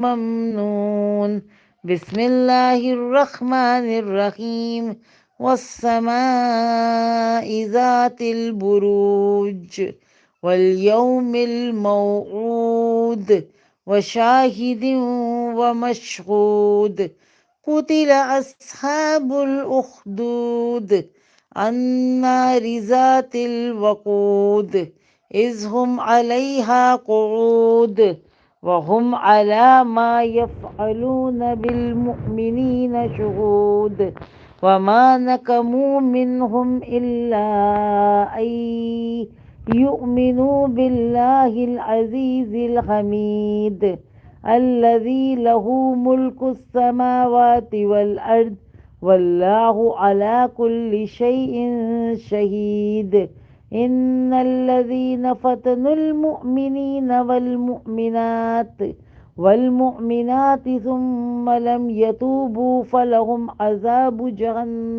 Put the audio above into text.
ممنون بسم الله الرحمن الرحيم والسماء ذات البروج واليوم الموعود وشاهد ومشهود قتل أصحاب الأخدود النار ذات الوقود إذ هم عليها قعود وهم على ما يفعلون بالمؤمنين شهود وما نكموا منهم إلا أن يؤمنوا بالله العزيز الحميد الذي له ملك السماوات والأرض والله على كل شيء شهيد إن الذين فتنوا المؤمنين والمؤمنات ثم لم يتوبوا فلهم عذاب جهنم